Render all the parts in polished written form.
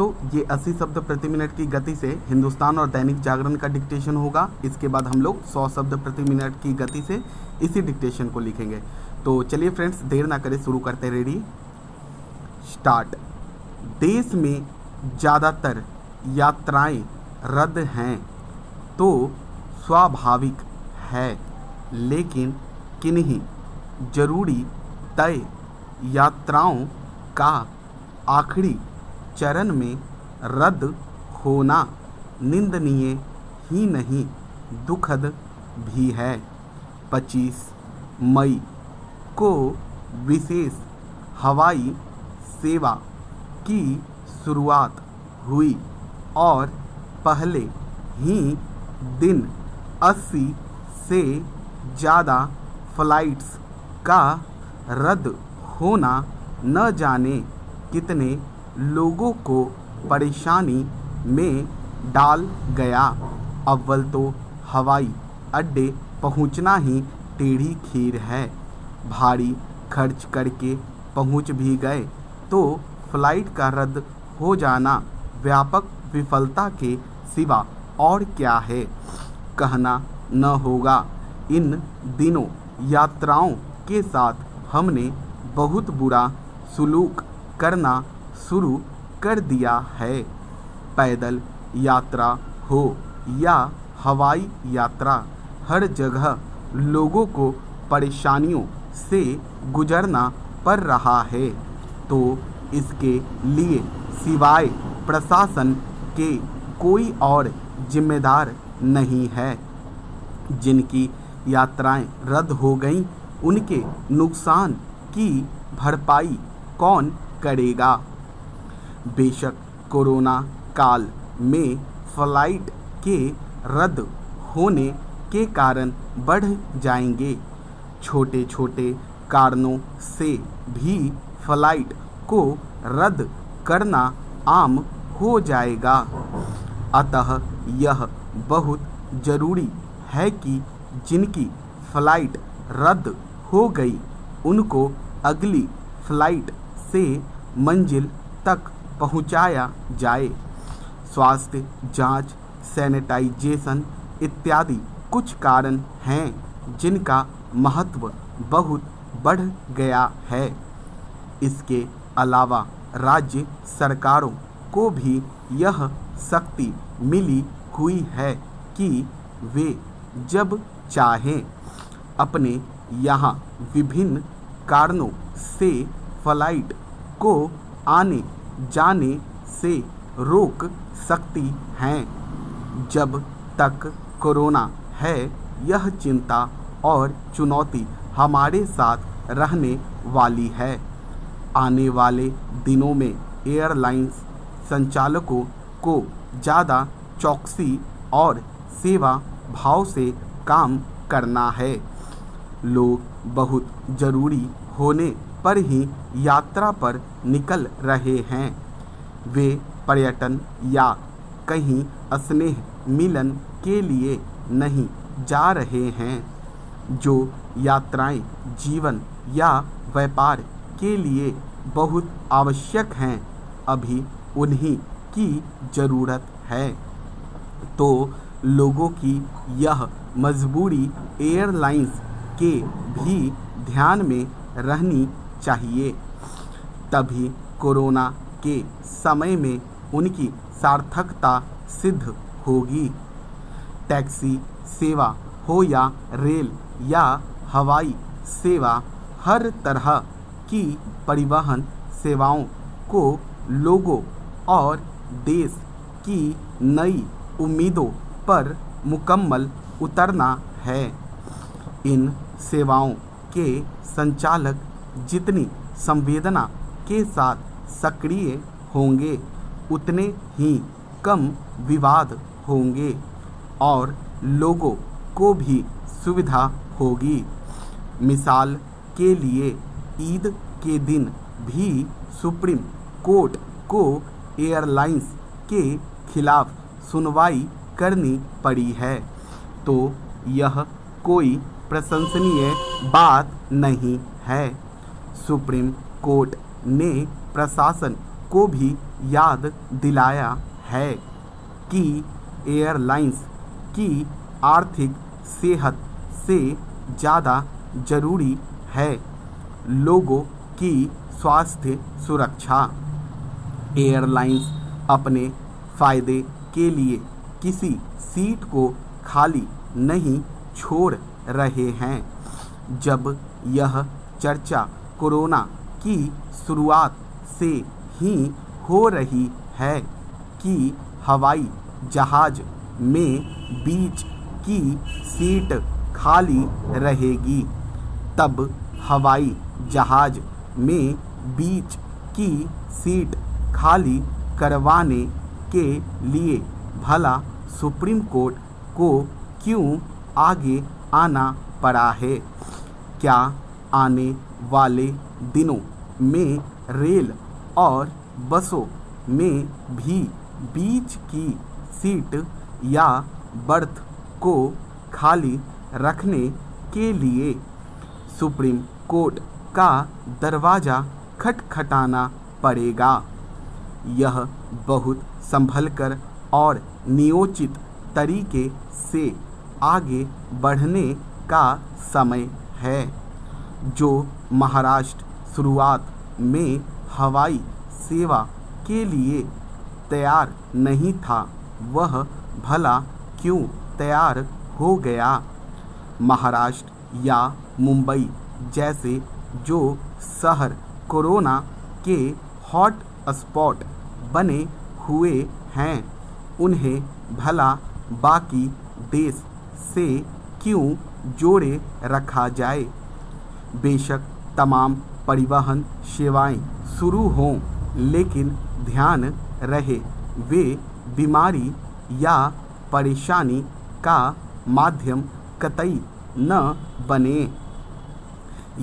दोस्तों ये 80 शब्द प्रति मिनट की गति से हिंदुस्तान और दैनिक जागरण का डिक्टेशन होगा। इसके बाद हम लोग 100 शब्द प्रति मिनट की गति से इसी डिक्टेशन को लिखेंगे। तो चलिए फ्रेंड्स, देर ना करें, शुरू करते हैं। Ready, start. देश में ज़्यादातर यात्राएं रद्द हैं तो स्वाभाविक है, लेकिन किन्हीं जरूरी तय यात्राओं का आखिरी चरण में रद्द होना निंदनीय ही नहीं, दुखद भी है। 25 मई को विशेष हवाई सेवा की शुरुआत हुई और पहले ही दिन 80 से ज़्यादा फ्लाइट्स का रद्द होना न जाने कितने लोगों को परेशानी में डाल गया। अव्वल तो हवाई अड्डे पहुंचना ही टेढ़ी खीर है, भारी खर्च करके पहुंच भी गए तो फ्लाइट का रद्द हो जाना व्यापक विफलता के सिवा और क्या है। कहना न होगा, इन दिनों यात्राओं के साथ हमने बहुत बुरा सलूक करना शुरू कर दिया है। पैदल यात्रा हो या हवाई यात्रा, हर जगह लोगों को परेशानियों से गुजरना पड़ रहा है। तो इसके लिए सिवाय प्रशासन के कोई और जिम्मेदार नहीं है। जिनकी यात्राएं रद्द हो गईं, उनके नुकसान की भरपाई कौन करेगा। बेशक कोरोना काल में फ्लाइट के रद्द होने के कारण बढ़ जाएंगे। छोटे छोटे कारणों से भी फ्लाइट को रद्द करना आम हो जाएगा। अतः यह बहुत ज़रूरी है कि जिनकी फ़्लाइट रद्द हो गई उनको अगली फ़्लाइट से मंजिल तक पहुंचाया जाए। स्वास्थ्य जांच, सैनिटाइजेशन इत्यादि कुछ कारण हैं जिनका महत्व बहुत बढ़ गया है। इसके अलावा राज्य सरकारों को भी यह शक्ति मिली हुई है कि वे जब चाहें अपने यहाँ विभिन्न कारणों से फ्लाइट को आने जाने से रोक सकती हैं। जब तक कोरोना है, यह चिंता और चुनौती हमारे साथ रहने वाली है। आने वाले दिनों में एयरलाइंस संचालकों को ज़्यादा चौकसी और सेवा भाव से काम करना है। लोग बहुत ज़रूरी होने पर ही यात्रा पर निकल रहे हैं। वे पर्यटन या कहीं स्नेह मिलन के लिए नहीं जा रहे हैं। जो यात्राएं जीवन या व्यापार के लिए बहुत आवश्यक हैं, अभी उन्हीं की ज़रूरत है। तो लोगों की यह मजबूरी एयरलाइंस के भी ध्यान में रहनी चाहिए। तभी कोरोना के समय में उनकी सार्थकता सिद्ध होगी। टैक्सी सेवा हो या रेल या हवाई सेवा, हर तरह की परिवहन सेवाओं को लोगों और देश की नई उम्मीदों पर मुकम्मल उतरना है। इन सेवाओं के संचालक जितनी संवेदना के साथ सक्रिय होंगे, उतने ही कम विवाद होंगे और लोगों को भी सुविधा होगी। मिसाल के लिए ईद के दिन भी सुप्रीम कोर्ट को एयरलाइंस के खिलाफ सुनवाई करनी पड़ी है। तो यह कोई प्रशंसनीय बात नहीं है। सुप्रीम कोर्ट ने प्रशासन को भी याद दिलाया है कि एयरलाइंस की आर्थिक सेहत से ज़्यादा जरूरी है लोगों की स्वास्थ्य सुरक्षा। एयरलाइंस अपने फ़ायदे के लिए किसी सीट को खाली नहीं छोड़ रहे हैं। जब यह चर्चा कोरोना की शुरुआत से ही हो रही है कि हवाई जहाज़ में बीच की सीट खाली रहेगी, तब हवाई जहाज़ में बीच की सीट खाली करवाने के लिए भला सुप्रीम कोर्ट को क्यों आगे आना पड़ा है? क्या आने वाले दिनों में रेल और बसों में भी बीच की सीट या बर्थ को खाली रखने के लिए सुप्रीम कोर्ट का दरवाज़ा खटखटाना पड़ेगा? यह बहुत संभलकर और नियोजित तरीके से आगे बढ़ने का समय है। जो महाराष्ट्र शुरुआत में हवाई सेवा के लिए तैयार नहीं था, वह भला क्यों तैयार हो गया? महाराष्ट्र या मुंबई जैसे जो शहर कोरोना के हॉट स्पॉट बने हुए हैं, उन्हें भला बाकी देश से क्यों जोड़े रखा जाए? बेशक तमाम परिवहन सेवाएं शुरू हों, लेकिन ध्यान रहे वे बीमारी या परेशानी का माध्यम कतई न बने।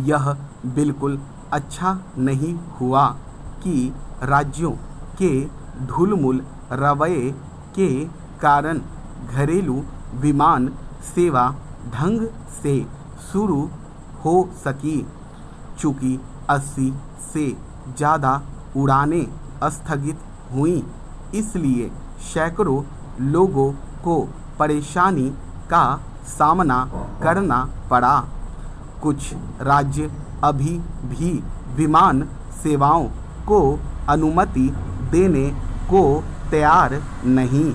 यह बिल्कुल अच्छा नहीं हुआ कि राज्यों के ढुलमुल रवैये के कारण घरेलू विमान सेवा ढंग से शुरू हो सकी। चूँकि 80 से ज़्यादा उड़ानें स्थगित हुईं, इसलिए सैकड़ों लोगों को परेशानी का सामना करना पड़ा। कुछ राज्य अभी भी विमान सेवाओं को अनुमति देने को तैयार नहीं।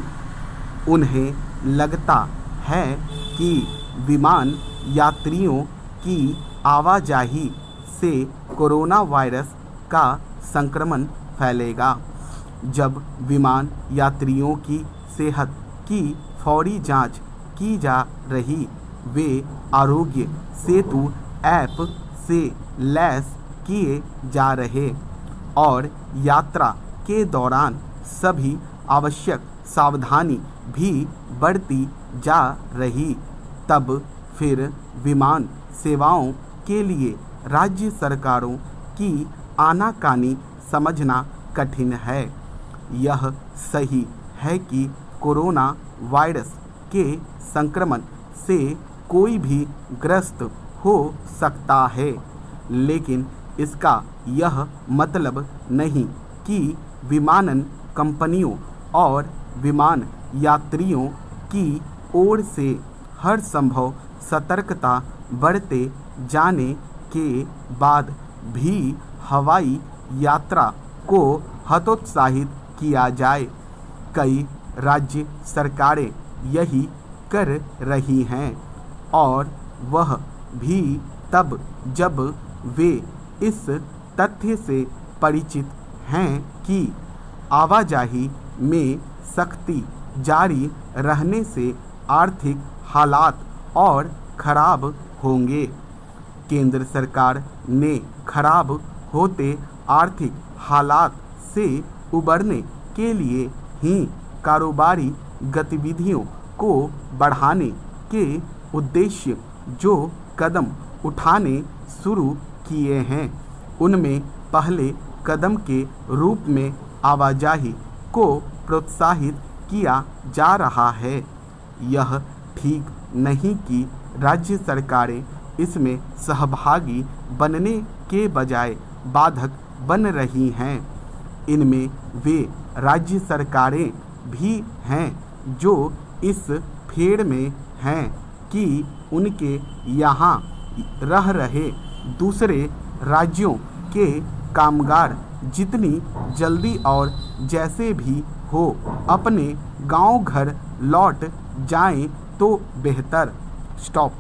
उन्हें लगता है कि विमान यात्रियों की आवाजाही से कोरोना वायरस का संक्रमण फैलेगा। जब विमान यात्रियों की सेहत की फौरी जांच की जा रही, वे आरोग्य सेतु ऐप से लैस किए जा रहे और यात्रा के दौरान सभी आवश्यक सावधानी भी बरती जा रही, तब फिर विमान सेवाओं के लिए राज्य सरकारों की आनाकानी समझना कठिन है। यह सही है कि कोरोना वायरस के संक्रमण से कोई भी ग्रस्त हो सकता है, लेकिन इसका यह मतलब नहीं कि विमानन कंपनियों और विमान यात्रियों की ओर से हर संभव सतर्कता बरते जाने के बाद भी हवाई यात्रा को हतोत्साहित किया जाए। कई राज्य सरकारें यही कर रही हैं, और वह भी तब जब वे इस तथ्य से परिचित हैं कि आवाजाही में सख्ती जारी रहने से आर्थिक हालात और खराब होंगे। केंद्र सरकार ने खराब होते आर्थिक हालात से उबरने के लिए ही कारोबारी गतिविधियों को बढ़ाने के उद्देश्य जो कदम उठाने शुरू किए हैं, उनमें पहले कदम के रूप में आवाजाही को प्रोत्साहित किया जा रहा है। यह ठीक नहीं कि राज्य सरकारें इसमें सहभागी बनने के बजाय बाधक बन रही हैं। इनमें वे राज्य सरकारें भी हैं जो इस फेर में हैं कि उनके यहाँ रह रहे दूसरे राज्यों के कामगार जितनी जल्दी और जैसे भी हो अपने गांव घर लौट जाएं तो बेहतर। स्टॉप।